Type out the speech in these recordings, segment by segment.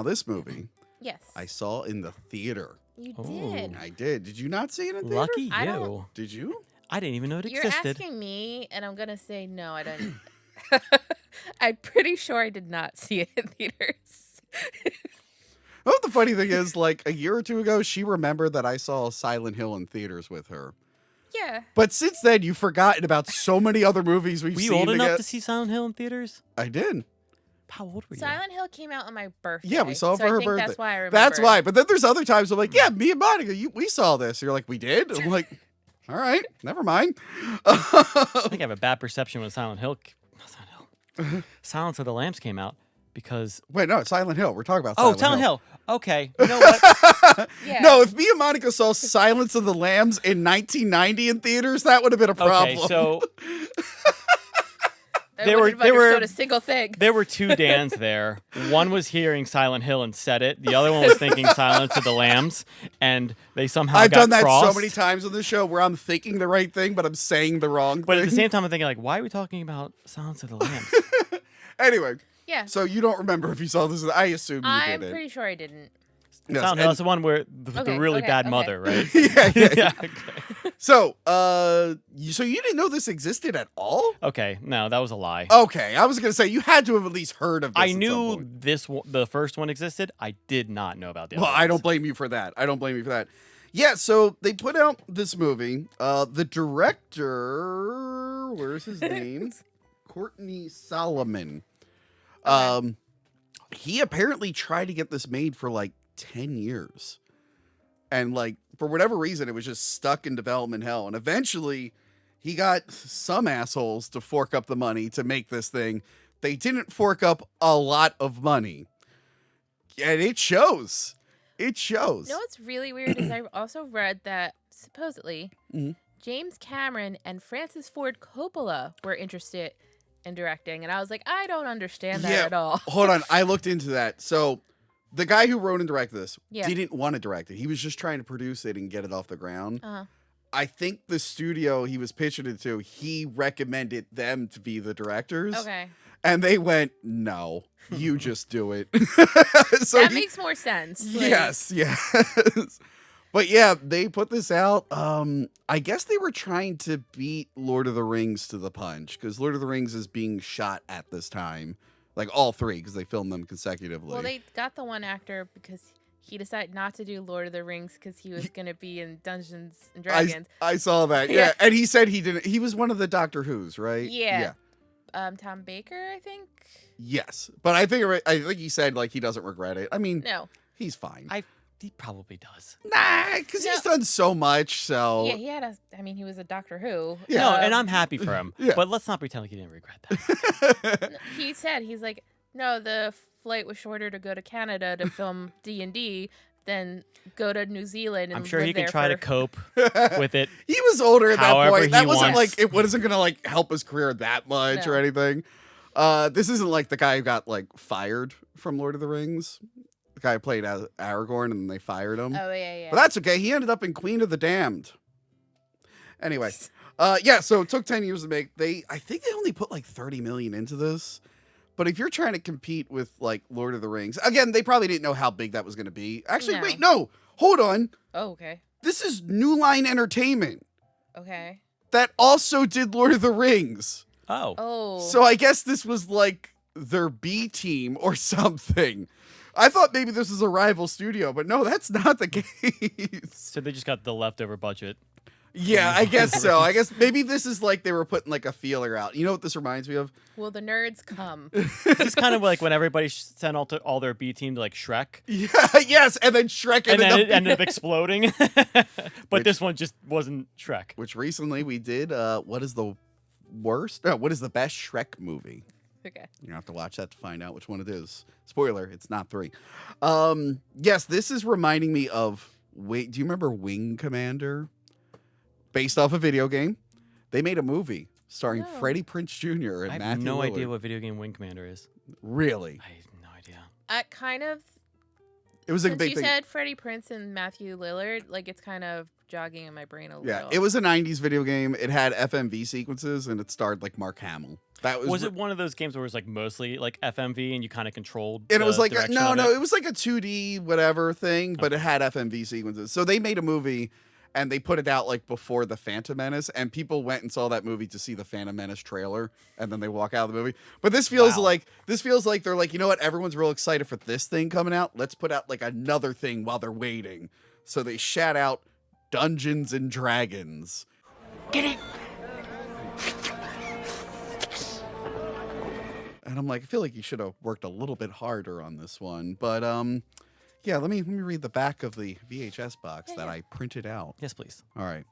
Now, this movie, Yes. I saw in the theater. You Oh. did. I did. Did you not see it in theater? Lucky I you. don't- Did you? I didn't even know it You're existed. asking me, and I'm gonna say no. I didn't. I'm pretty sure I did not see it in theaters. Oh, the funny thing is, like a year or two ago, she remembered that I saw Silent Hill in theaters with her. Yeah. But since then, you've forgotten about so many other movies we've Were seen. you old enough together. to see Silent Hill in theaters? I did. How old were you? Silent Hill came out on my birthday. Yeah, we saw it so for I her think birthday. That's why I remember. That's why. But then there's other times I'm like, yeah, me and Monica, we saw this. You're like, we did? I'm like, all right, never mind. I think I have a bad perception when Silent Hill, Silence of the Lambs came out because. Wait, no, it's Silent Hill. We're talking about Silent Hill. Okay, you know what? Yeah. No, if me and Monica saw Silence of the Lambs in 1990 in theaters, that would have been a problem. Okay, so I there wouldn't were- have there were- understood a single thing. there were two Dans there. One was hearing Silent Hill and said it. The other one was thinking Silence of the Lambs, and they somehow I've got done that crossed. so many times on the show where I'm thinking the right thing, but I'm saying the wrong But at thing. the same time, I'm thinking like, why are we talking about Silence of the Lambs? Anyway, Yeah. so you don't remember if you saw this. I assume you I'm didn't. pretty sure I didn't. Yes, Silent Hill is the one where the Okay, really okay, bad okay. mother, right? yeah, yeah. yeah. Okay. So, so you didn't know this existed at all? Okay. No, that was a lie. Okay, I was gonna say you had to have at least heard of this. I at some knew point. the first one existed. I did not know about the other Well, I ones. don't blame you for that. I don't blame you for that. Yeah, so they put out this movie. The director, where's his name? Courtney Solomon. He apparently tried to get this made for like 10 years. And like for whatever reason, it was just stuck in development hell. And eventually he got some assholes to fork up the money to make this thing. They didn't fork up a lot of money. And it shows. It shows. You know what's really weird is I also read that supposedly Mhm. James Cameron and Francis Ford Coppola were interested in directing, and I was like, I don't understand that at all. Hold on. I looked into that. So the guy who wrote and directed this Yeah. didn't want to direct it. He was just trying to produce it and get it off the ground. Uh-huh. I think the studio he was pitching it to, he recommended them to be the directors. Okay, And they went, no, you just do it. So that makes more sense. Like, yes, yes. But yeah, they put this out. I guess they were trying to beat Lord of the Rings to the punch because Lord of the Rings is being shot at this time. Like all three, because they filmed them consecutively. Well, they got the one actor because he decided not to do Lord of the Rings because he was going to be in Dungeons and Dragons. I saw that. Yeah. Yeah. And he said he didn't. He was one of the Doctor Who's, right? Yeah. Tom Baker, I think. Yes. But I think he said like he doesn't regret it. I mean, No. he's fine. He probably does. Nah, because he's done so much. So Yeah, he had a. I mean, he was a Doctor Who. Yeah. No, and I'm happy for him. Yeah. But let's not pretend like he didn't regret that. He said he's like, no, the flight was shorter to go to Canada to film D&D than go to New Zealand. And I'm sure live he can there try to for- cope with it. he was older at that However point. That he wasn't wants. like it wasn't gonna like help his career that much No. or anything. This isn't like the guy who got like fired from Lord of the Rings. The guy who played as Aragorn and they fired him. Oh yeah, yeah. But that's okay. He ended up in Queen of the Damned. Anyway, yeah. So it took 10 years to make. I think they only put like 30 million into this. But if you're trying to compete with like Lord of the Rings, again, they probably didn't know how big that was going to be. Actually, No. wait, no, hold on. Oh, okay. This is New Line Entertainment Okay. that also did Lord of the Rings. Oh. Oh. So I guess this was like their B team or something. I thought maybe this was a rival studio, but no, that's not the case. So they just got the leftover budget. Yeah, I guess so. I guess maybe this is like they were putting like a feeler out. You know what this reminds me of? Will the nerds come? This is kind of like when everybody sent all their B team to like Shrek. Yeah, yes, and then Shrek And then ended it up. ended up exploding. But Which- this one just wasn't Shrek. Which recently we did. What is the worst? No, what is the best Shrek movie? Okay. You have to watch that to find out which one it is. Spoiler: it's not 3. Yes, this is reminding me of. Wait, do you remember Wing Commander? Based off a video game, they made a movie starring No. Freddie Prinze Jr. and I have Matthew no Lillard. idea what video game Wing Commander is. Really, I have no idea. I kind of. it was a Since big you thing. said Freddie Prinze and Matthew Lillard, like it's kind of jogging in my brain a Yeah, little. it was a '90s video game. It had FMV sequences and it starred like Mark Hamill. That Was it one of those games where it was like mostly like FMV and you kind of controlled? And it was like direction no, of no, it? it was like a 2D whatever thing, but it Okay. had FMV sequences. So they made a movie and they put it out like before the Phantom Menace, and people went and saw that movie to see the Phantom Menace trailer, and then they walk out of the movie. But this feels Wow. like they're like, you know what? Everyone's real excited for this thing coming out. Let's put out like another thing while they're waiting. So they shat out Dungeons and Dragons. Get it? And I'm like, I feel like you should have worked a little bit harder on this one. But yeah, let me read the back of the VHS box that I printed out. Yes, please. All right.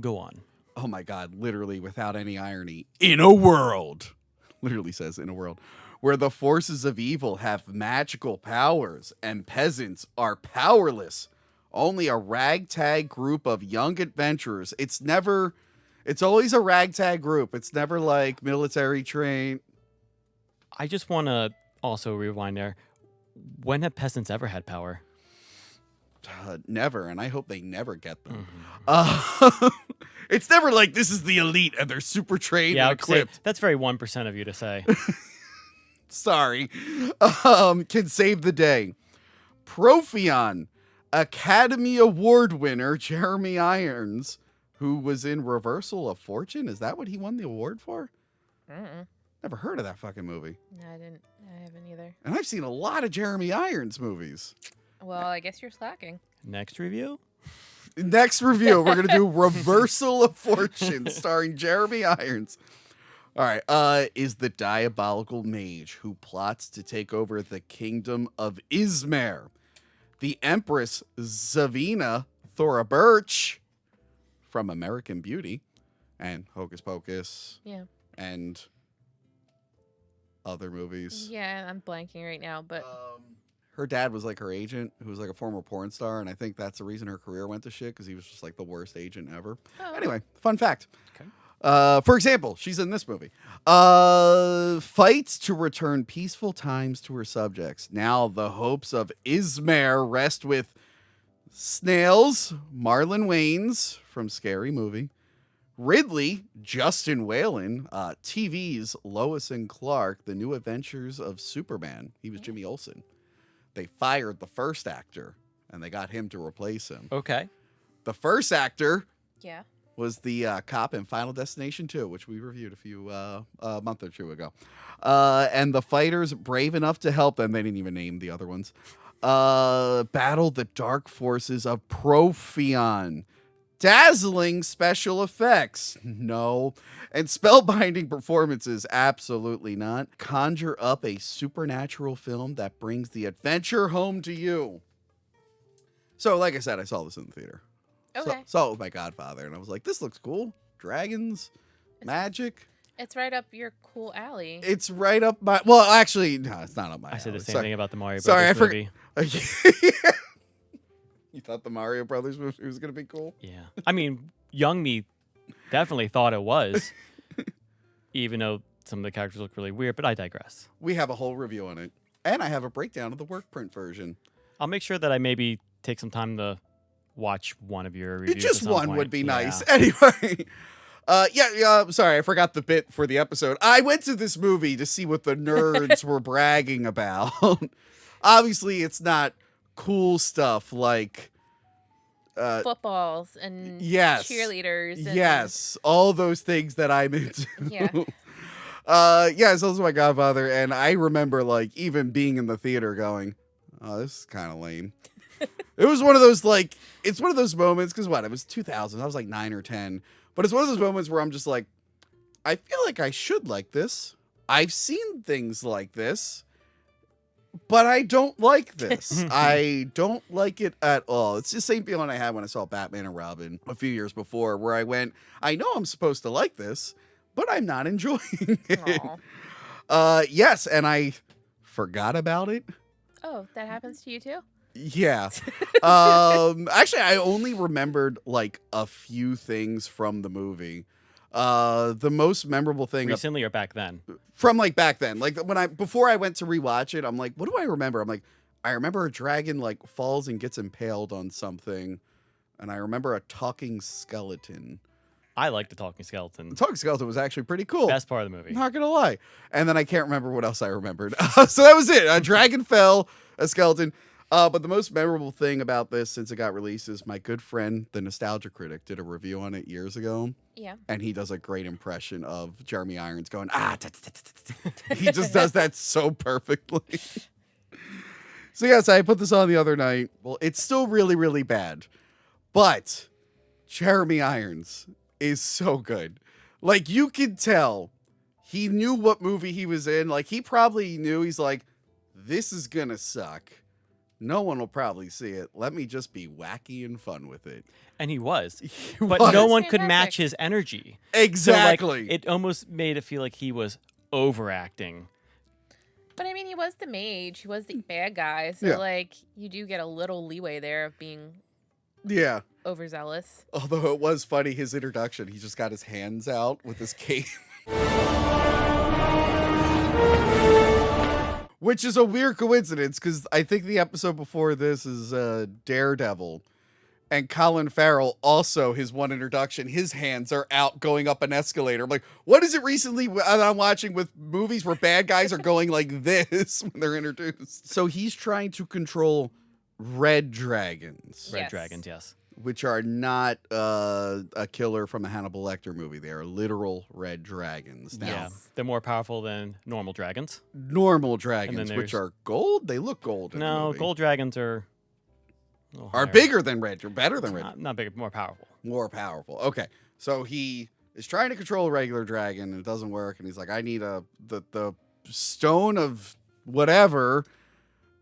Go on. Oh my God, literally without any irony. In a world, literally says in a world, where the forces of evil have magical powers and peasants are powerless. Only a ragtag group of young adventurers. It's always a ragtag group. It's never like military trained. I just want to also rewind there. When have peasants ever had power? Never, and I hope they never get them. Mm-hmm. It's never like this is the elite and they're super trained Yeah, and I would say equipped. that's very 1% of you to say. Sorry. Can save the day. Profion, Academy Award winner Jeremy Irons, who was in Reversal of Fortune. Is that what he won the award for? Mm-mm. Never heard of that fucking movie. No, I haven't either. And I've seen a lot of Jeremy Irons movies. Well, I guess you're slacking. Next review? Next review, we're going to do Reversal of Fortune starring Jeremy Irons. All right. Is the diabolical mage who plots to take over the kingdom of Izmir. The Empress Zavina Thora Birch from American Beauty and Hocus Pocus Yeah. and other movies. Yeah, I'm blanking right now, but Her dad was like her agent, who was like a former porn star, and I think that's the reason her career went to shit, because he was just like the worst agent ever. Oh. Anyway, fun fact. Okay. For example, she's in this movie. Fights to return peaceful times to her subjects. Now the hopes of Izmir rest with Snails, Marlon Wayans from Scary Movie, Ridley, Justin Whalen, TV's Lois and Clark, The New Adventures of Superman. He was Jimmy Olsen. They fired the first actor, and they got him to replace him. Okay. The first actor yeah. was the cop in Final Destination 2, which we reviewed a month or two ago. And the fighters, brave enough to help them, they didn't even name the other ones, battled the dark forces of Profion. Dazzling special effects, no. And spellbinding performances, absolutely not. Conjure up a supernatural film that brings the adventure home to you. So, like I said, I saw this in the theater. Okay. Saw it with my godfather, and I was like, this looks cool. Dragons, magic. It's right up your cool alley. It's right up my... Well, actually, no, it's not up my I said the alley. same Sorry. thing about the Mario Sorry, I Brothers movie. You thought the Mario Brothers movie was going to be cool? Yeah. I mean, young me definitely thought it was, even though some of the characters look really weird, but I digress. We have a whole review on it. And I have a breakdown of the work print version. I'll make sure that I maybe take some time to watch one of your reviews. Just at some one point. would be Yeah. nice. Anyway, sorry, I forgot the bit for the episode. I went to this movie to see what the nerds were bragging about. Obviously, it's not cool stuff like Footballs and yes, cheerleaders. And, yes, all those things that I'm into. Yeah. Yeah, so this is my godfather, and I remember like even being in the theater going, "Oh, this is kind of lame." It was one of those like, it's one of those moments because what, it was 2000. I was like 9 or 10, but it's one of those moments where I'm just like, I feel like I should like this. I've seen things like this, but I don't like this. I don't like it at all. It's the same feeling I had when I saw Batman and Robin a few years before, where I went, I know I'm supposed to like this, but I'm not enjoying it. Aw. Yes, and I forgot about it. Oh, that happens to you too? Yeah. Actually, I only remembered like a few things from the movie. The most memorable thing Recently or back then? from like back then, like before I went to rewatch it, I'm like, what do I remember? I'm like, I remember a dragon like falls and gets impaled on something, and I remember a talking skeleton. I like the talking skeleton. The talking skeleton was actually pretty cool. Best part of the movie. Not gonna lie. And then I can't remember what else I remembered. So that was it. A dragon fell, a skeleton. But the most memorable thing about this since it got released is my good friend, the Nostalgia Critic, did a review on it years ago. Yeah. And he does a great impression of Jeremy Irons going, he just does that so perfectly. So yes, I put this on the other night. Well, it's still really, really bad. But Jeremy Irons is so good. Like, you can tell he knew what movie he was in. Like, he probably knew, he's like, this is gonna suck. No one will probably see it. Let me just be wacky and fun with it. And he was. He But was. no one could Fantastic. match his energy. Exactly. So, like, it almost made it feel like he was overacting. But I mean, he was the mage. He was the bad guy. So, Yeah. like, you do get a little leeway there of being Yeah. overzealous. Although it was funny, his introduction, he just got his hands out with his cape. Which is a weird coincidence, because I think the episode before this is Daredevil. And Colin Farrell, also his one introduction, his hands are out going up an escalator. I'm like, what is it recently that I'm watching with movies where bad guys are going like this when they're introduced? So he's trying to control red dragons, Red Yes. dragons, yes. which are not a killer from a Hannibal Lecter movie. They are literal red dragons. Now, Yeah. They're more powerful than normal dragons. normal dragons, there's- which are gold, they look gold. In the No, movie. gold dragons are a little are higher. bigger than red. Or better than red. Not bigger, more powerful. More powerful. Okay, so he is trying to control a regular dragon, and it doesn't work. And he's like, I need the stone of whatever.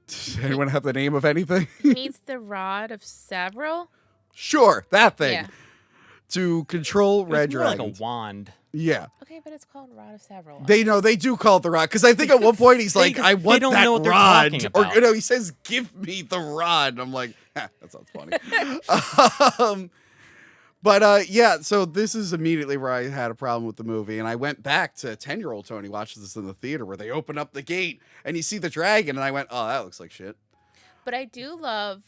Does anyone have the name of anything? He needs the rod of Savril. Sure, that thing. Yeah. To control It's red more like dragons. a wand. Yeah. Okay, but it's called Rod of Savril. They do call it the rod, because I think at one point he's like, They I want don't that know what they're rod. talking Or about. he says, give me the rod. And I'm like, that sounds funny. Yeah, so this is immediately where I had a problem with the movie. And I went back to 10-year-old Tony watches this in the theater where they open up the gate and you see the dragon. And I went, oh, that looks like shit. But I do love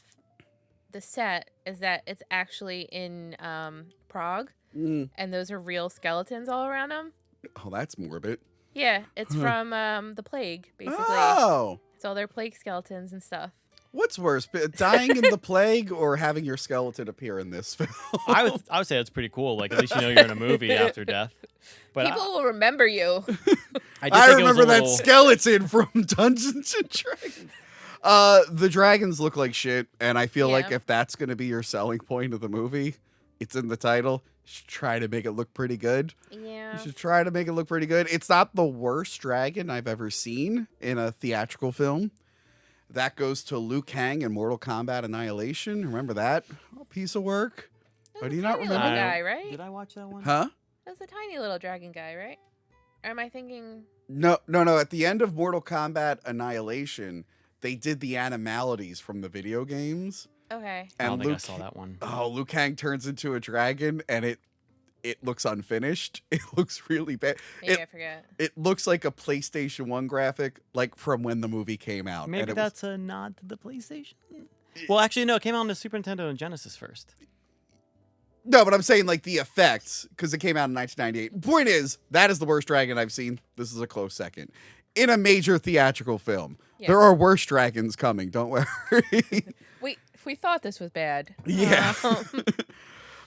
the set is that it's actually in Prague, Mm. and those are real skeletons all around them. Oh, that's morbid. Yeah, it's from the plague, basically. Oh. It's all their plague skeletons and stuff. What's worse, dying in the plague or having your skeleton appear in this film? I would say that's pretty cool. Like, at least you know you're in a movie after death. But People will remember you. I did I think it was remember a that little- skeleton from Dungeons and Dragons. The dragons look like shit, and I feel like Yeah. if that's going to be your selling point of the movie, it's in the title. You should try to make it look pretty good. Yeah. You should try to make it look pretty good. It's not the worst dragon I've ever seen in a theatrical film. That goes to Liu Kang in Mortal Kombat Annihilation. Remember that piece of work? That's Oh, do a you not tiny remember? little I- guy, right? Did I watch that one? Huh? That's a tiny little dragon guy, right? Or am I thinking? No. At the end of Mortal Kombat Annihilation, they did the animalities from the video games. Okay. I don't And think I Luke, saw that one. oh, Liu Kang turns into a dragon, and it looks unfinished. It looks really bad. Maybe It, I forget. it looks like a PlayStation 1 graphic, like from when the movie came out. Maybe and it that's a nod to the PlayStation. Well, actually, no. It came out on the Super Nintendo and Genesis first. no, but I'm saying like the effects, because it came out in 1998. Point is, that is the worst dragon I've seen. This is a close second. In a major theatrical film. Yeah. There are worse dragons coming, don't worry. We thought this was bad. Yeah.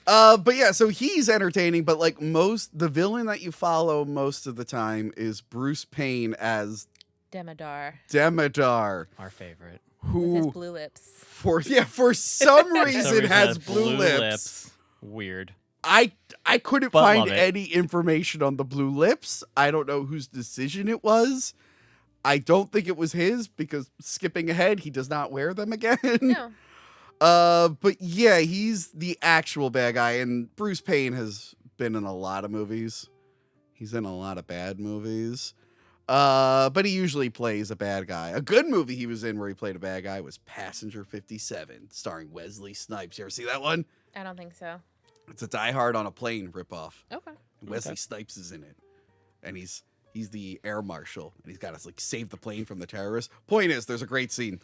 But yeah, so he's entertaining, but like the villain that you follow most of the time is Bruce Payne as Demodar Demodar, Our favorite. with his who blue lips. for some For some reason reason, has it blue lips. Weird. I couldn't But find love it. any information on the blue lips. I don't know whose decision it was. I don't think it was his, because skipping ahead, he does not wear them again. No. But yeah, he's the actual bad guy, and Bruce Payne has been in a lot of movies. He's in a lot of bad movies. But he usually plays a bad guy. A good movie he was in where he played a bad guy was Passenger 57, starring Wesley Snipes. You ever see that one? I don't think so. It's a Die Hard on a Plane ripoff. Okay. Wesley Snipes is in it, and he's the air marshal, and he's got to like save the plane from the terrorists. Point is, there's a great scene.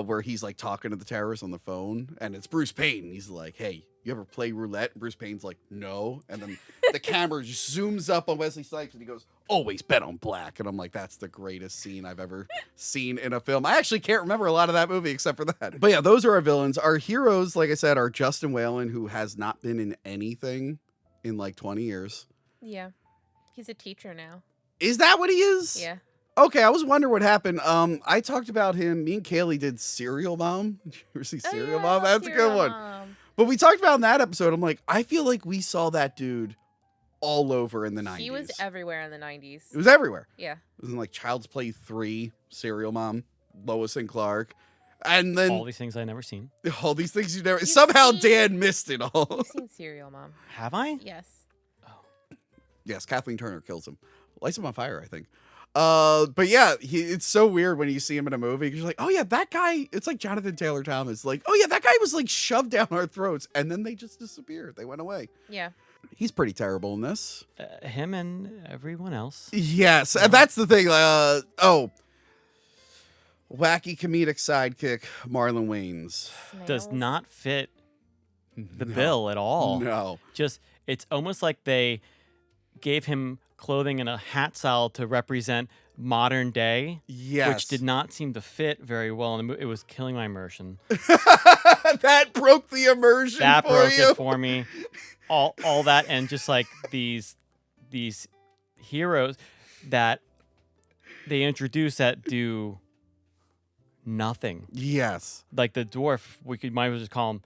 where he's like talking to the terrorists on the phone, and it's Bruce Payne. He's like, "Hey, you ever play roulette?" And Bruce Payne's like, "No." And then the camera just zooms up on Wesley Snipes, and he goes, "Always bet on black." And I'm like, that's the greatest scene I've ever seen in a film. I actually can't remember a lot of that movie except for that. But yeah, those are our villains. Our heroes, like I said, are Justin Whalen, who has not been in anything in like 20 years. Yeah. He's a teacher now. Is that what he is? Yeah. Okay, I was wondering what happened. I talked about him. Me and Kaylee did Serial Mom. Did you ever see Serial Mom? That's a good one. But we talked about in that episode, I'm like, I feel like we saw that dude all over in the 90s. He was everywhere in the 90s. It was everywhere. Yeah. It was in like Child's Play 3, Serial Mom, Lois and Clark. And then All these things I never seen. all these things you never... You've Somehow seen- Dan missed it all. You've seen Serial Mom. Have I? Yes. Yes, Kathleen Turner kills him. Lights him on fire, I think. But yeah, it's so weird when you see him in a movie because you're like, oh yeah, that guy. It's like Jonathan Taylor Thomas. Like, oh yeah, that guy was like shoved down our throats, and then they just disappeared. They went away. Yeah. He's pretty terrible in this. Him and everyone else. Yes, and that's the thing. Wacky comedic sidekick Marlon Wayans Does Snails. not fit the No. bill at all. No. Just, it's almost like they gave him clothing and a hat style to represent modern day, Yes. which did not seem to fit very well. And it was killing my immersion. That broke the immersion That for broke you. it for me. All that, and just like these heroes that they introduce that do nothing. Yes. Like the dwarf, might as well just call him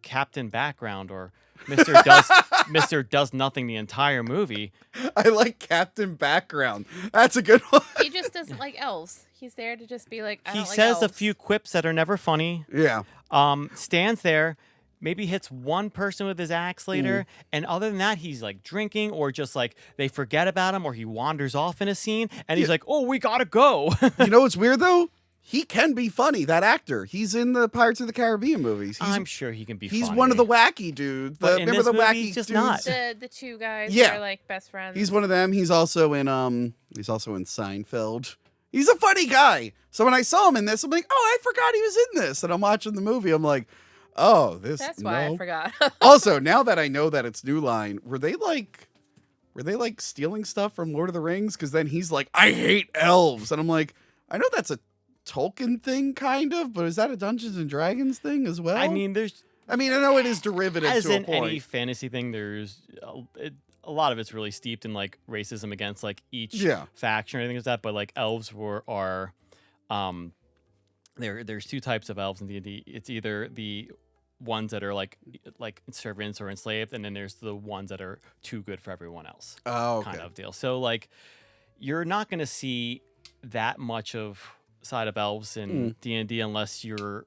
Captain Background or Mr. Does Nothing the entire movie. I like Captain Background. That's a good one. He just doesn't like elves. He's there to just be like, I He don't like says a elves. few quips that are never funny. Yeah. Stands there, maybe hits one person with his axe later, and other than that, he's like drinking or just like they forget about him or he wanders off in a scene and he's like, "Oh, we gotta go." You know what's weird though? He can be funny. That actor. He's in the Pirates of the Caribbean movies. I'm sure he can be. He's funny. one of the wacky dudes. But in Remember this the movie, wacky he's just dudes? not. The two guys Yeah. are like best friends. He's one of them. He's also in Seinfeld. He's a funny guy. So when I saw him in this, I'm like, oh, I forgot he was in this. And I'm watching the movie. I'm like, oh, this. That's why I forgot. Also, now that I know that it's New Line, were they like stealing stuff from Lord of the Rings? Because then he's like, I hate elves, and I'm like, I know that's a Tolkien thing, kind of, but is that a Dungeons and Dragons thing as well? I mean, I know it is derivative as to a in point. any fantasy thing, there's a lot of it's really steeped in like racism against like each Yeah. faction or anything like that. But like elves are there's two types of elves in D&D. It's either the ones that are like servants or enslaved, and then there's the ones that are too good for everyone else. Oh, okay. Kind of deal. So like you're not going to see that much of side of elves in D&D unless you're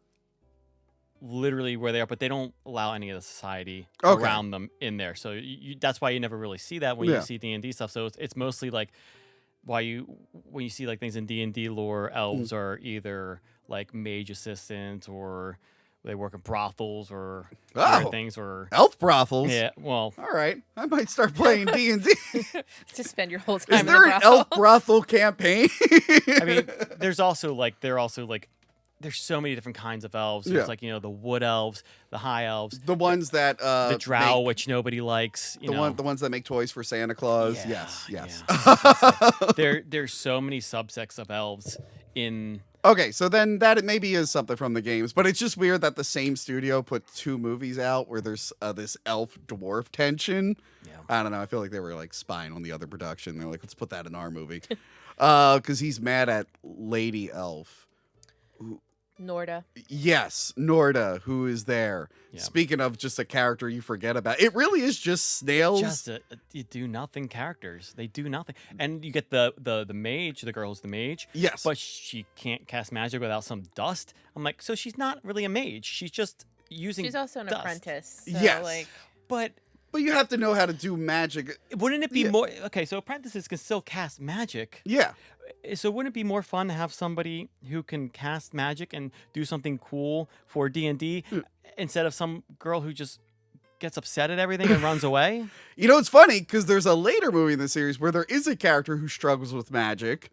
literally where they are, but they don't allow any of the society Okay. around them in there. So that's why you never really see that when Yeah. you see D&D stuff. So it's mostly like when you see like things in D&D lore, elves are either like mage assistants or they work in brothels or different things or elf brothels. yeah, well, All right, I might start playing D&D. To spend your whole time Is in there the an brothel. elf brothel campaign? I mean, there's so many different kinds of elves. There's Yeah. like, the wood elves, the high elves, the ones that the drow, make- which nobody likes. the ones that make toys for Santa Claus. Yeah, Yes. there's so many subsects of elves in. Okay, so then that it maybe is something from the games, but it's just weird that the same studio put two movies out where there's this elf dwarf tension. Yeah. I don't know. I feel like they were like spying on the other production. They're like, let's put that in our movie, because he's mad at Lady Elf. Norda. Yes, Norda, who is there. Yeah. Speaking of just a character you forget about, it really is just snails. Just you do nothing characters. They do nothing, and you get the mage, the girl who's the mage. Yes. but she can't cast magic without some dust. I'm like, so she's not really a mage. She's just using. She's also an dust. apprentice. So Yes. Like, But But you have to know how to do magic. wouldn't it be Yeah. more okay? So apprentices can still cast magic. Yeah. So wouldn't it be more fun to have somebody who can cast magic and do something cool for D&D instead of some girl who just gets upset at everything and runs away? You know, it's funny because there's a later movie in the series where there is a character who struggles with magic.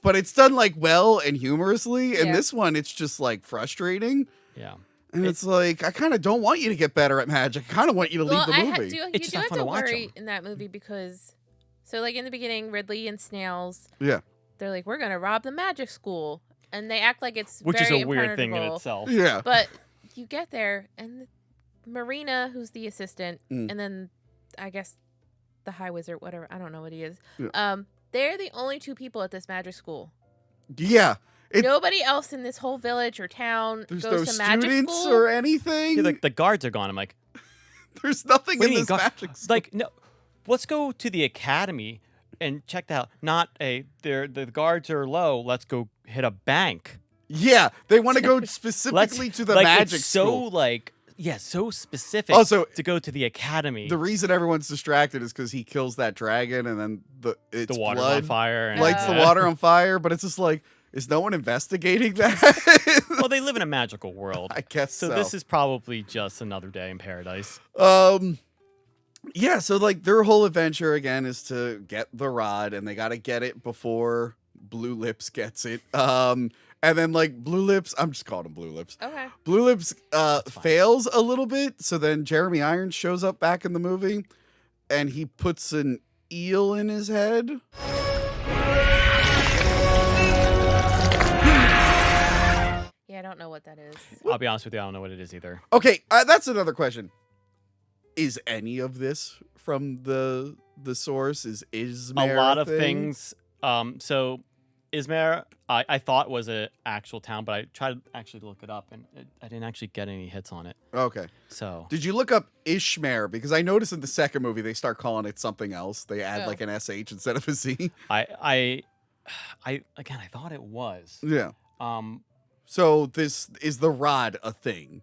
but it's done like well and humorously. And Yeah. this one, it's just like frustrating. Yeah. And it's like, I kind of don't want you to get better at magic. I kind of want you to leave the movie. You It's just do not have fun to to watch worry 'em. in that movie because, so like in the beginning, Ridley and Snails, Yeah. they're like, we're gonna rob the magic school, and they act like it's Which is very a weird thing in impenetrable. itself. Yeah. But you get there, and Marina, who's the assistant, Mm. and then I guess the High Wizard, whatever, I don't know what he is. Yeah. They're the only two people at this magic school. Yeah. Nobody else in this whole village or town There's goes no to magic students school. or anything. Yeah, like the guards are gone. I'm like, There's nothing what in do you this mean, magic school. like no, let's go to the academy and check that out. Not the guards are low. Let's go hit a bank. Yeah, they want to go specifically to the like, magic it's school. so like so specific. Also, to go to the academy. the reason everyone's distracted is because he kills that dragon, and then its the water's blood on fire. And, lights the Yeah. water on fire. But it's just like, is no one investigating that? Well, they live in a magical world. I guess so. So this is probably just another day in paradise. Yeah, so like their whole adventure again is to get the rod, and they got to get it before Blue Lips gets it. And then like Blue Lips, I'm just calling him Blue Lips. Okay. Blue Lips fine. fails a little bit, so then Jeremy Irons shows up back in the movie, and he puts an eel in his head. Yeah, I don't know what that is. I'll be honest with you, I don't know what it is either. Okay, that's another question. Is any of this from the source? Is Izmir A lot of thing? things. So Izmir, I thought was an actual town, but I tried to actually look it up, and I didn't actually get any hits on it. Okay. So Did you look up Ishmael? Because I noticed in the second movie they start calling it something else. They add Oh. like an SH instead of a Z. I again, I thought it was. Yeah. Um, So this is the rod a thing?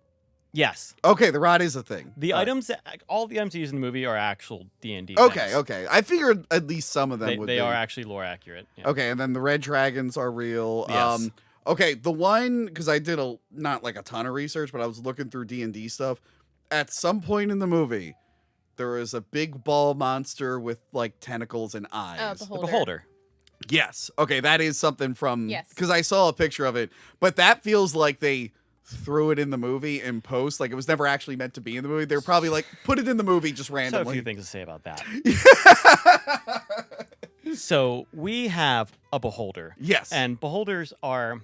yes, Okay, the rod is a thing. the All right. items, all the items used in the movie are actual D&D. Okay, things. okay. I figured at least some of them They, would they be. are actually lore accurate. Yeah. Okay, and then the red dragons are real. Yes. Okay, the one, because I did not like a ton of research, but I was looking through D&D stuff. At some point in the movie, there is a big ball monster with like tentacles and eyes. Oh, The Beholder. beholder. Yes. Okay, that is something from. Yes. Because I saw a picture of it, but that feels like they threw it in the movie in post. Like it was never actually meant to be in the movie. They were probably like, put it in the movie just So a randomly. few things to say about that. So we have a beholder. Yes. And beholders are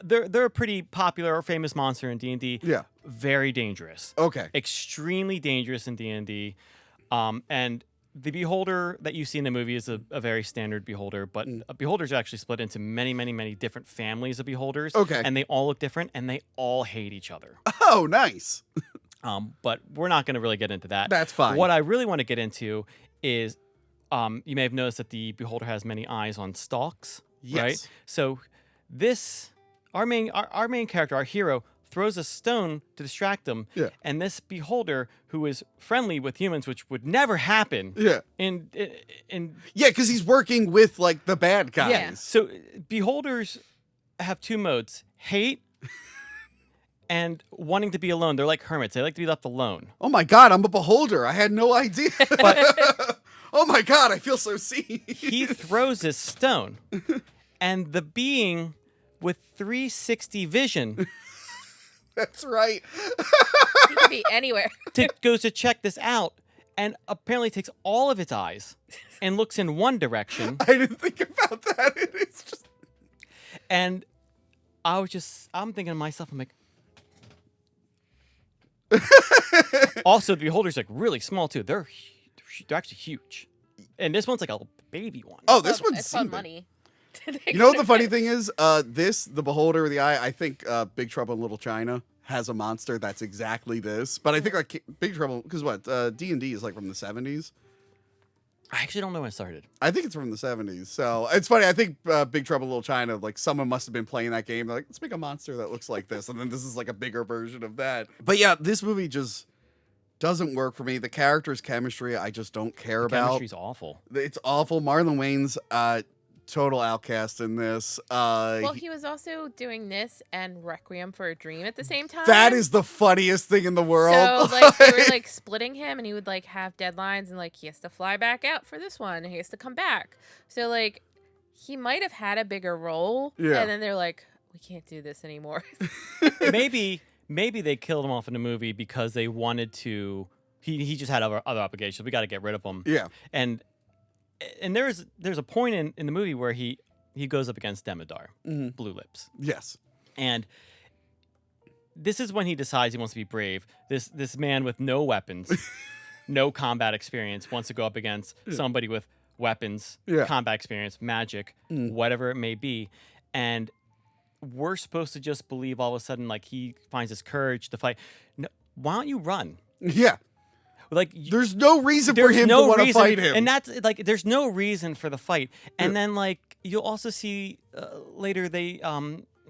they're a pretty popular or famous monster in D&D. Yeah. Very dangerous. Okay. Extremely dangerous in D&D. And the beholder that you see in the movie is a very standard beholder, but beholders are actually split into many, many, many different families of beholders. Okay. And they all look different, and they all hate each other. Oh, nice. But we're not going to really get into that. That's fine. What I really want to get into is you may have noticed that the beholder has many eyes on stalks. Yes. Right? So our main character, our hero, throws a stone to distract them. Yeah. And this beholder, who is friendly with humans, which would never happen. Yeah. In Yeah, because he's working with like the bad guys. Yeah. so beholders have two modes: hate and wanting to be alone. They're like hermits. They like to be left alone. Oh my God, I'm a beholder. I had no idea. Oh my God, I feel so seen. He throws this stone, and the being with 360 vision That's right. He could be anywhere. goes to check this out, and apparently takes all of its eyes and looks in one direction. I didn't think about that. It's just. And I'm thinking to myself, I'm like, also the beholder's like really small too. They're actually huge, and this one's like a baby one. Oh, this one's It's called seething. money. You know what the funny thing is? The beholder with the eye. I think Big Trouble in Little China has a monster that's exactly this. But I think like Big Trouble, because what D&D is like from the 70s. I actually don't know when it started. I think it's from the 70s. So it's funny. I think Big Trouble in Little China, like someone must have been playing that game. They're like, let's make a monster that looks like this. And then this is like a bigger version of that. But yeah, this movie just doesn't work for me. The characters' chemistry, I just don't care about. Chemistry's awful. It's awful. Marlon Wayne's total outcast in this. Well, he was also doing this and Requiem for a Dream at the same time. That is the funniest thing in the world. So like they were like splitting him, and he would like have deadlines, and like he has to fly back out for this one, and he has to come back. So like he might have had a bigger role. Yeah. And then they're like, we can't do this anymore. maybe they killed him off in the movie because they wanted to. He just had other obligations. We got to get rid of him. Yeah. And there's a point in the movie where he goes up against Demodar, Blue Lips. Yes. And this is when he decides he wants to be brave. This man with no weapons, no combat experience, wants to go up against somebody with weapons, combat experience, magic, whatever it may be. And we're supposed to just believe all of a sudden, like, he finds his courage to fight. No, why don't you run? Yeah. Like, there's no reason for him to want to fight him. And that's like, there's no reason for the fight. And then, like, you'll also see later the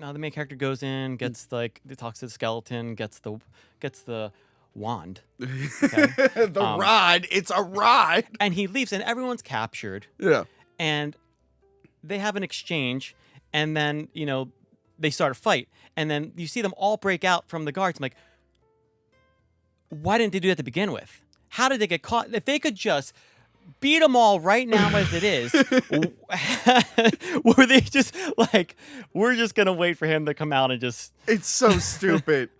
main character goes in, gets talks to the skeleton, gets the wand, the rod. It's a rod. and he leaves, and everyone's captured. Yeah. And they have an exchange, and then they start a fight, and then you see them all break out from the guards. I'm like, why didn't they do that to begin with? How did they get caught? If they could just beat them all right now as it is, were they just like, we're just gonna wait for him to come out and just? It's so stupid.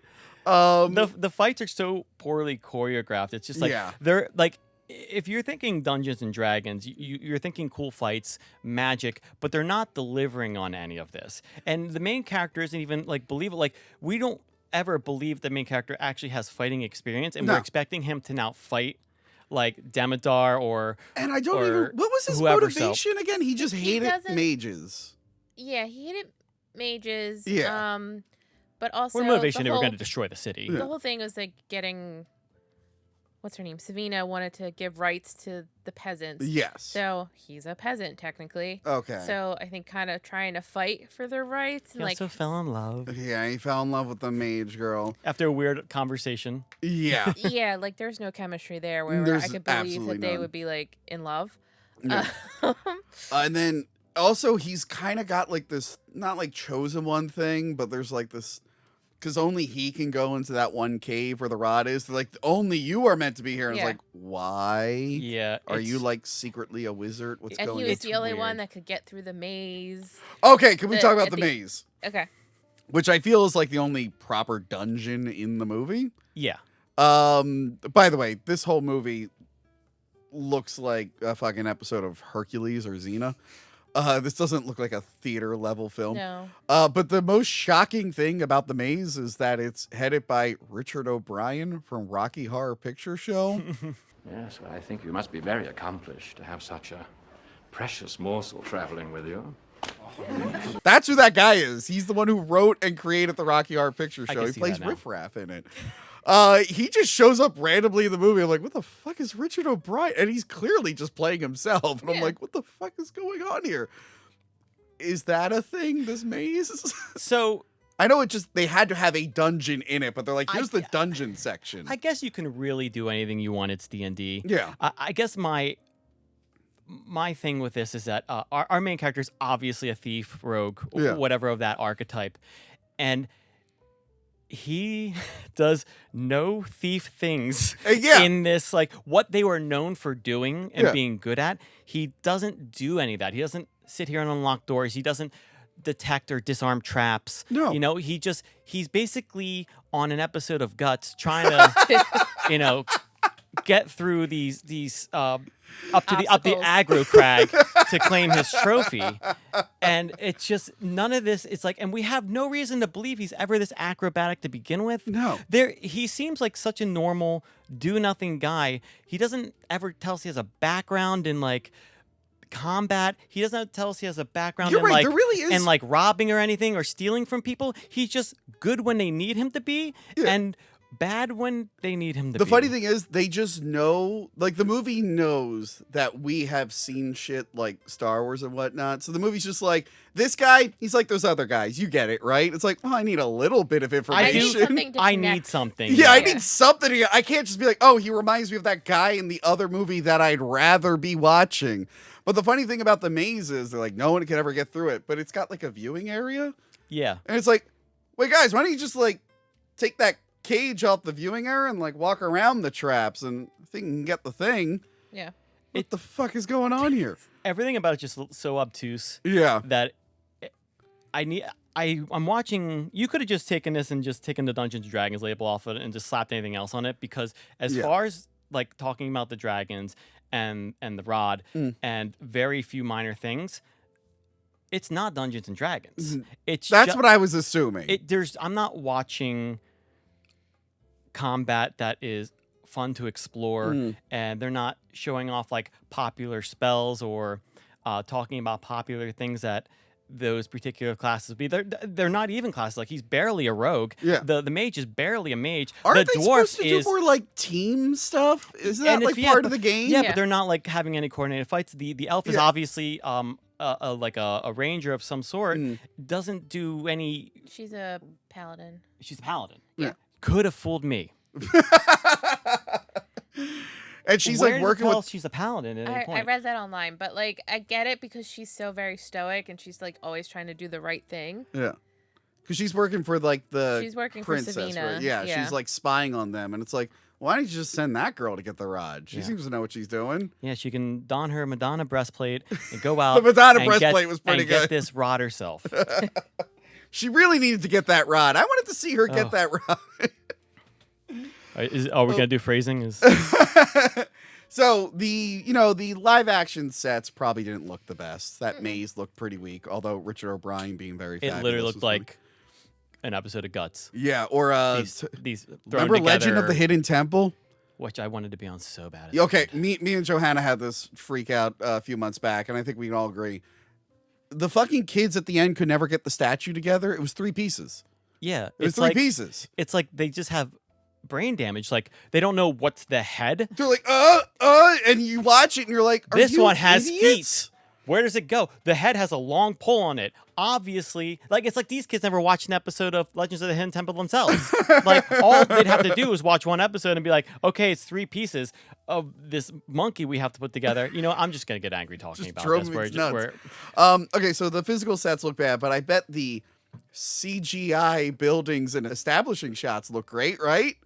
The fights are so poorly choreographed. It's just like Yeah. they're like, if you're thinking Dungeons and Dragons, you're thinking cool fights, magic, but they're not delivering on any of this. And the main character isn't even like believable. Like, we don't ever believe the main character actually has fighting experience, and No. we're expecting him to now fight like Demodar And I don't or even. What was his whoever, motivation again? He just He hated doesn't- mages. Yeah, he hated mages. Yeah. But also or motivation, the they were whole, going to destroy the city. the whole thing was like getting, what's her name? Savina wanted to give rights to the peasants. Yes. So he's a peasant technically. Okay. So I think kind of trying to fight for their rights. He And like, also fell in love Yeah, he fell in love with the mage girl. after a weird conversation. Yeah. yeah, like there's no chemistry there where There's I could believe absolutely that they none. would be like in love. No. And then also he's kind of got like this, not like chosen one thing, but there's like this, because only he can go into that one cave where the rod is. They're like, only you are meant to be here. And Yeah. it's like, why? Yeah. Are you it's- like secretly a wizard? What's And going he on? was It's the only weird. one that could get through the maze. Okay, can we the- talk about at the the- maze? Okay. Which I feel is like the only proper dungeon in the movie. Yeah. By the way, this whole movie looks like a fucking episode of Hercules or Xena. This doesn't look like a theater level film. No. But the most shocking thing about the maze is that it's headed by Richard O'Brien from Rocky Horror Picture Show. Yes, well, I think you must be very accomplished to have such a precious morsel traveling with you. That's who that guy is. He's the one who wrote and created the Rocky Horror Picture I Show. can He see plays that now. Riff Raff in it. He just shows up randomly in the movie. I'm like, what the fuck is Richard O'Brien? And he's clearly just playing himself. And I'm Yeah. like, what the fuck is going on here? Is that a thing, this maze? So I know it just, they had to have a dungeon in it, but they're like, I- here's the dungeon section. I guess you can really do anything you want. It's D&D. Yeah. I guess my thing with this is that our main character is obviously a thief, rogue, Yeah. whatever of that archetype, and he does no thief things Yeah. in this, like what they were known for doing and Yeah. being good at. He doesn't do any of that. He doesn't sit here and unlock doors. He doesn't detect or disarm traps. No. You know, he's basically on an episode of Guts trying to, get through these up the Obstacles. aggro crag to claim his trophy. And it's just none of this. It's like, and we have no reason to believe he's ever this acrobatic to begin with. No. He seems like such a normal do nothing guy. He doesn't ever tell us he has a background in like combat. He doesn't tell us he has a background You're in right, like there really is- in like robbing or anything or stealing from people. He's just good when they need him to be and bad when they need him to be. The funny thing is, they just know, like, the movie knows that we have seen shit like Star Wars and whatnot. So the movie's just like, this guy, he's like those other guys. You get it, right? It's like, well, I need a little bit of I information. need something to I connect. need something. Yeah, I Yeah. need something here. I can't just be like, oh, he reminds me of that guy in the other movie that I'd rather be watching. But the funny thing about the maze is they're like, no one can ever get through it. But it's got like a viewing area. Yeah. And it's like, wait, guys, why don't you just like take that cage off the viewing area and like walk around the traps and I think you can get the thing. Yeah. What the fuck is going on here? Everything about it just so obtuse Yeah. that I'm watching. You could have just taken this and just taken the Dungeons and Dragons label off of it and just slapped anything else on it, because as far as like talking about the dragons and the rod and very few minor things, it's not Dungeons and Dragons. That's what I was assuming. I'm not watching combat that is fun to explore, and they're not showing off like popular spells or talking about popular things that those particular classes be. They're not even classes. Like, he's barely a rogue. Yeah. The mage is barely a mage. Aren't the they dwarf supposed to do more like team stuff? Is that like part of the game? Yeah, but they're not like having any coordinated fights. The elf is obviously like a ranger of some sort. Doesn't do any. She's a paladin. She's a paladin. Yeah. Could have fooled me. And she's Where like the working hell with. she's a paladin at any I point. read that online, but like I get it because she's so very stoic and she's like always trying to do the right thing. Yeah. Because she's working for like the. She's working princess, for Savina. right? Yeah, she's like spying on them, and it's like, why don't you just send that girl to get the rod? She seems to know what she's doing. Yeah, she can don her Madonna breastplate and go out. The Madonna and breastplate was pretty and good. Get this rod herself. She really needed to get that rod. I wanted to see her get that rod. Are we gonna do phrasing? So the live action sets probably didn't look the best. That maze looked pretty weak, although Richard O'Brien being very It fabulous literally was looked funny. like an episode of Guts. Yeah, or These thrown remember Legend of together, the Hidden Temple? which I wanted to be on so bad. Okay, me and Johanna had this freak out a few months back, and I think we can all agree. The fucking kids at the end could never get the statue together. It was 3 pieces. Yeah, It was it's 3 like pieces. it's like they just have brain damage. Like, they don't know what's the head. They're like, and you watch it and you're like, are This you one has idiots? feet. Where does it go? The head has a long pole on it. Obviously, like, it's like these kids never watched an episode of Legends of the Hidden Temple themselves. Like, all they'd have to do is watch one episode and be like, okay, it's 3 pieces of this monkey we have to put together. I'm just gonna get angry talking Just about drove this. me nuts. Okay, so the physical sets look bad, but I bet the CGI buildings and establishing shots look great, right?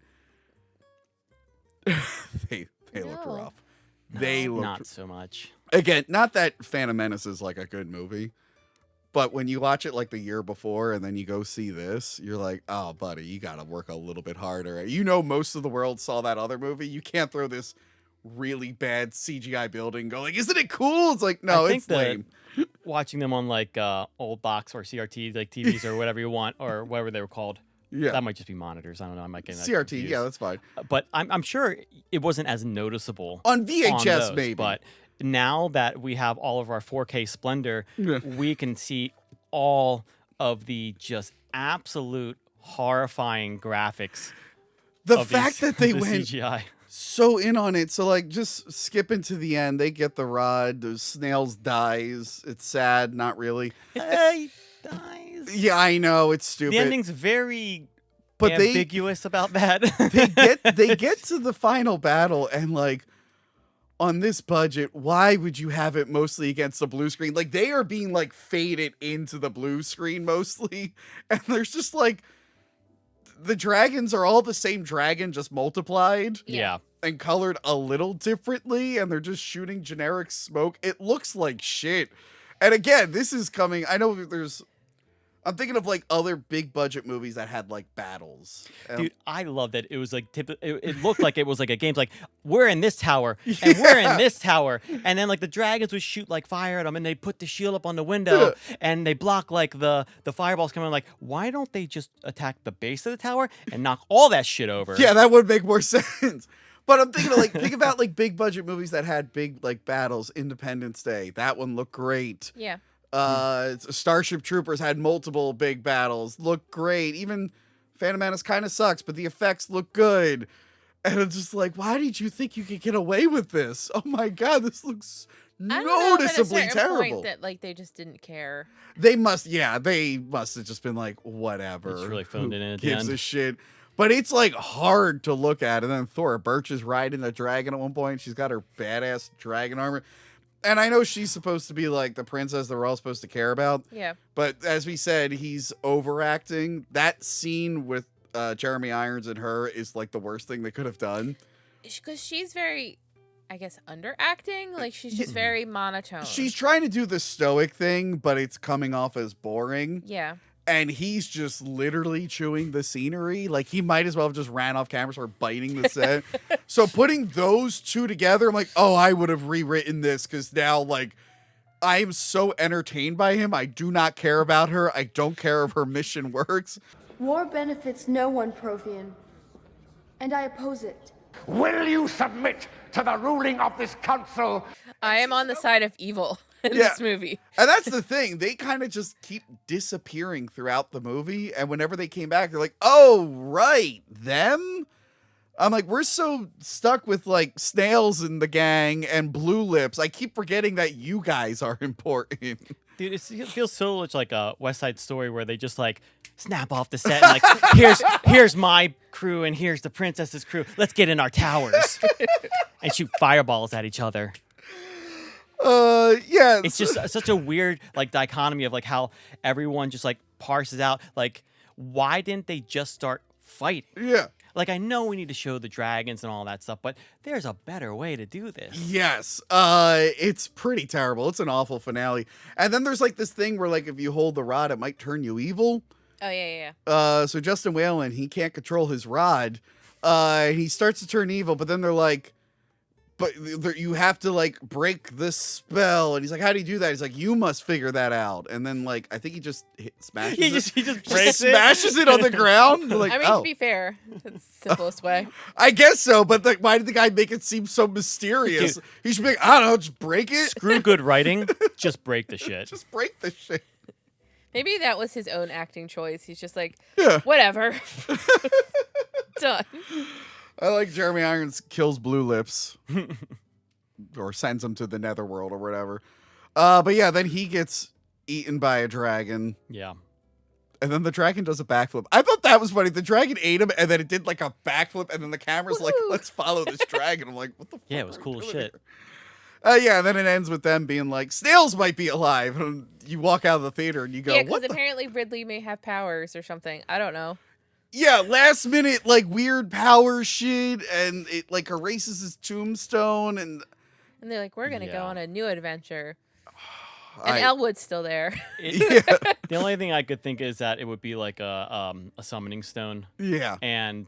they look No. rough. They look Not so much. again, not that Phantom Menace is like a good movie, but when you watch it like the year before and then you go see this, you're like, oh, buddy, you got to work a little bit harder. Most of the world saw that other movie. You can't throw this really bad CGI building. Go like, isn't it cool? It's like, no, I think it's lame. Watching them on like old box or CRT, like TVs or whatever you want, or whatever they were called. Yeah, That might just be monitors. I don't know. I might get that CRT. confused. Yeah, that's fine. But I'm sure it wasn't as noticeable On VHS, on those, maybe. But now that we have all of our 4K splendor, Yeah. we can see all of the just absolute horrifying graphics. The of fact these- that they the went CGI. so in on it. So like, just skipping to the end, they get the rod. The snails dies. It's sad, not really. Hey, dies. Yeah, I know it's stupid. The ending's very but ambiguous about that. they get to the final battle and like, on this budget, why would you have it mostly against the blue screen? Like, they are being like faded into the blue screen mostly, and there's just like, the dragons are all the same dragon, just multiplied Yeah. and colored a little differently, and they're just shooting generic smoke. It looks like shit. And again, this is coming. I know I'm thinking of like other big budget movies that had like battles. Dude, I love that it was like it looked like it was like a game. Like, we're in this tower and we're in this tower, and then like the dragons would shoot like fire at them, and they put the shield up on the window and they block like the fireballs coming. Like, why don't they just attack the base of the tower and knock all that shit over? Yeah, that would make more sense. But I'm thinking of like, think about like big budget movies that had big like battles. Independence Day, that one looked great. Yeah. Starship Troopers had multiple big battles, looked great. Even Phantom Menace kind of sucks, but the effects look good. And it's just like, why did you think you could get away with this? Oh my god, this looks I don't know, noticeably at a certain terrible. point that like they just didn't care. They must have just been like, whatever. It's really phoned Who in at the gives end. a shit. But it's like hard to look at. And then Thora Birch is riding the dragon at one point. She's got her badass dragon armor. And I know she's supposed to be like the princess that we're all supposed to care about. Yeah. But as we said, he's overacting. That scene with Jeremy Irons and her is like the worst thing they could have done. Because she's very I guess, underacting. Like, she's just very monotone. She's trying to do the stoic thing, but it's coming off as boring. Yeah. And he's just literally chewing the scenery. Like, he might as well have just ran off camera or biting the set. So putting those two together, I'm like, oh, I would have rewritten this because now, like, I am so entertained by him. I do not care about her. I don't care if her mission works. War benefits no one, Prothean, and I oppose it. Will you submit to the ruling of this council? I am on the side of evil in this movie. And that's the thing. They kind of just keep disappearing throughout the movie. And whenever they came back, they're like, oh, right, them? I'm like, we're so stuck with, like, Snails in the gang and Blue Lips. I keep forgetting that you guys are important. Dude, it feels so much like a West Side Story where they just, like, snap off the set and, like, here's my crew and here's the princess's crew. Let's get in our towers and shoot fireballs at each other. Yeah. It's just such a weird, like, dichotomy of, like, how everyone just, like, parses out. Like, why didn't they just start fighting? Yeah. Like, I know we need to show the dragons and all that stuff, but there's a better way to do this. Yes. It's pretty terrible. It's an awful finale. And then there's, like, this thing where, like, if you hold the rod, it might turn you evil. Oh, yeah. So Justin Whalen, he can't control his rod. He starts to turn evil, but then they're like, but you have to, like, break this spell. And he's like, how do you do that? He's like, you must figure that out. And then, like, I think he just smashes it. He just breaks it. Smashes it on the ground. Like, I mean, oh. to be fair, it's the simplest way. I guess so, but like, why did the guy make it seem so mysterious? Dude. He should be like, I don't know, just break it. Screw good writing. Just break the shit. Just break the shit. Maybe that was his own acting choice. He's just like, Yeah. whatever. Done. I like Jeremy Irons kills Blue Lips. Or sends him to the netherworld or whatever. But yeah, then he gets eaten by a dragon. Yeah. And then the dragon does a backflip. I thought that was funny. The dragon ate him, and then it did like a backflip, and then the camera's like, let's follow this dragon. I'm like, what the fuck? Yeah, it was cool as shit. Yeah, and then it ends with them being like, Snails might be alive. And you walk out of the theater and you go, Yeah, because what the apparently Ridley may have powers or something. I don't know. Yeah, last minute, like, weird power shit, and it, like, erases his tombstone, and they're like, we're going to go Yeah. on a new adventure. And Elwood's still there. The only thing I could think is that it would be like a summoning stone. Yeah. And,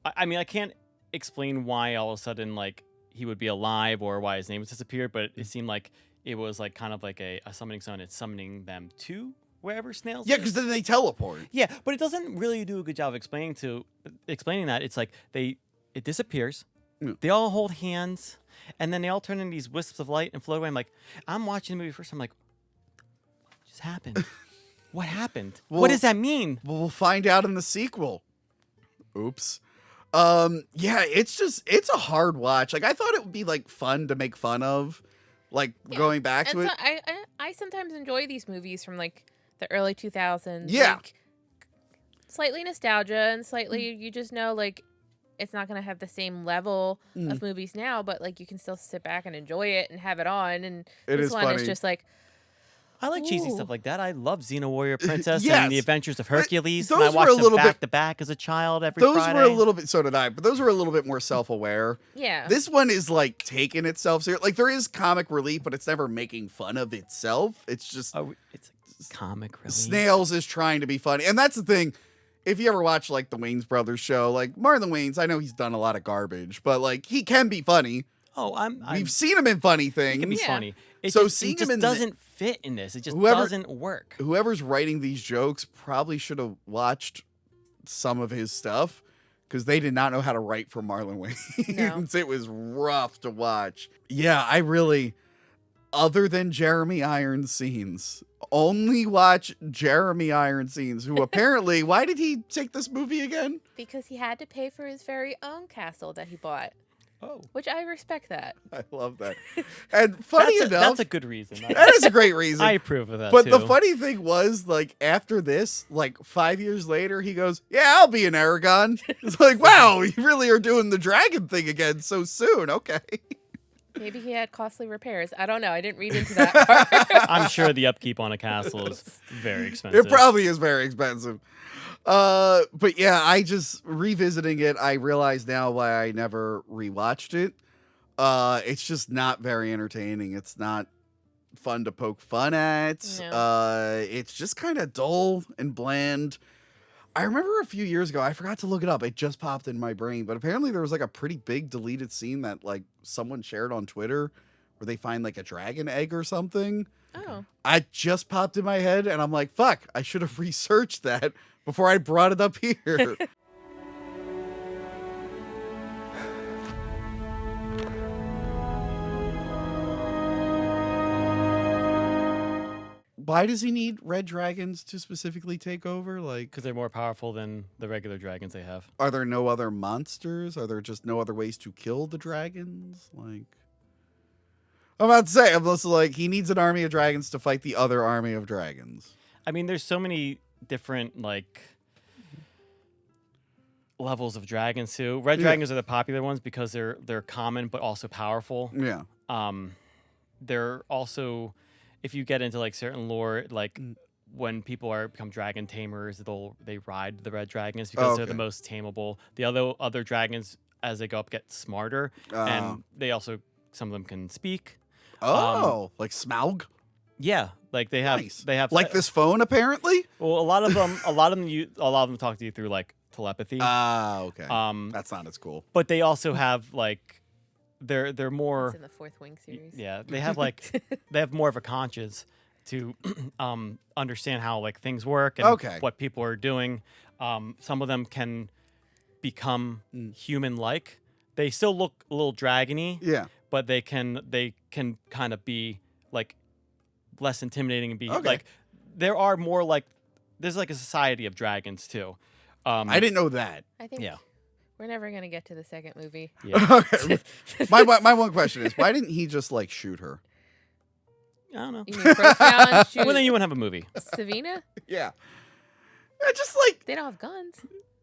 I mean, I can't explain why all of a sudden, like, he would be alive or why his name has disappeared, but it seemed like it was, like, kind of like a summoning stone. It's summoning them to wherever Snails Yeah, is. because then they teleport. Yeah, but it doesn't really do a good job of explaining that. It's like it disappears. Yeah. They all hold hands, and then they all turn into these wisps of light and float away. I'm watching the movie first. I'm like, what just happened? What happened? Well, what does that mean? Well, we'll find out in the sequel. Oops. Yeah, it's a hard watch. Like, I thought it would be, like, fun to make fun of, like, going back to And it. so I sometimes enjoy these movies from, like, the early 2000s. Yeah. Like, slightly nostalgia and slightly, you just know, like, it's not going to have the same level of movies now, but, like, you can still sit back and enjoy it and have it on. And It this is one funny. is just like, I like cheesy Ooh. stuff like that. I love Xena Warrior Princess Yes. and the Adventures of Hercules. those And I were watched a them little back bit- to back as a child every Those Friday. were a little bit, so did I, but those were a little bit more self-aware. yeah. This one is, like, taking itself serious. Like, there is comic relief, but it's never making fun of itself. It's just It's a comic relief. Snails is trying to be funny. And that's the thing. If you ever watch, like, the Wayans Brothers show, like, Marlon Wayans, I know he's done a lot of garbage, but, like, he can be funny. Oh, I'm We've seen him in funny things. It can be Yeah. funny. It So just, seeing it just him in doesn't fit in this. It just Whoever- doesn't work. Whoever's writing these jokes probably should have watched some of his stuff because they did not know how to write for Marlon Wayans. It was rough to watch. Yeah, I really, other than Jeremy Irons scenes, only watch Jeremy Irons scenes, who apparently, why did he take this movie again? Because he had to pay for his very own castle that he bought, Oh, which I respect that. I love that. And funny enough, that's a good reason. that is a great reason. I approve of that. But too. the funny thing was, like, after this, like, 5 years later, he goes, yeah, I'll be an Aragon. It's like, wow, you really are doing the dragon thing again so soon. Okay. Maybe he had costly repairs. I don't know. I didn't read into that part. I'm sure the upkeep on a castle is very expensive. It probably is very expensive. But yeah, I just, revisiting it, I realize now why I never rewatched it. It's just not very entertaining. It's not fun to poke fun at. No. It's just kind of dull and bland. I remember a few years ago, I forgot to look it up. It just popped in my brain, but apparently there was like a pretty big deleted scene that like someone shared on Twitter where they find like a dragon egg or something. Oh. I just popped in my head and I'm like, fuck, I should have researched that before I brought it up here. Why does he need red dragons to specifically take over? Like, Because they're more powerful than the regular dragons they have. are there no other monsters? Are there just no other ways to kill the dragons? Like, I'm about to say, I'm also like, he needs an army of dragons to fight the other army of dragons. I mean, there's so many different like levels of dragons too. Red dragons are the popular ones because they're common but also powerful. Yeah. They're also, if you get into like certain lore, like when people become dragon tamers, they ride the red dragons because they're the most tameable. The other dragons, as they go up, get smarter, and they also, some of them can speak. Oh, like Smaug? Yeah, like they have Nice. they have Like this phone, apparently? Well, a lot of them talk to you through like telepathy. Ah, okay. That's not as cool. But they also have like they're more It's in the Fourth Wing series. yeah, they have like they have more of a conscience to understand how like things work and what people are doing. Some of them can become human like. They still look a little dragony. Yeah. But they can kind of be like less intimidating and be like there are more like there's like a society of dragons too. I didn't know that. I think we're never going to get to the second movie. Yeah. Okay. My one question is, why didn't he just like shoot her? I don't know. You mean Procyon shoot Well, then you wouldn't have a movie. Savina? Yeah. It just like, They don't have guns.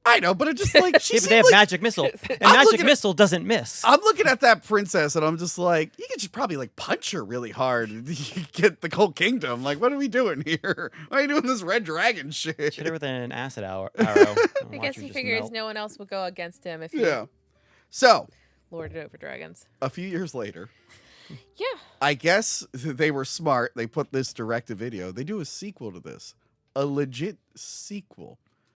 I know, but it just like, she Yeah, but they have seemed like, magic missile, and I'm magic looking at- missile doesn't miss. I'm looking at that princess and I'm just like, you could just probably like punch her really hard and you get the whole kingdom. Like, what are we doing here? Why are you doing this red dragon shit? Hit her with an acid arrow. I guess he figures no one else would go against him if he So, lorded over dragons. a few years later, Yeah. I guess they were smart. They put this direct to video. They do a sequel to this, a legit sequel.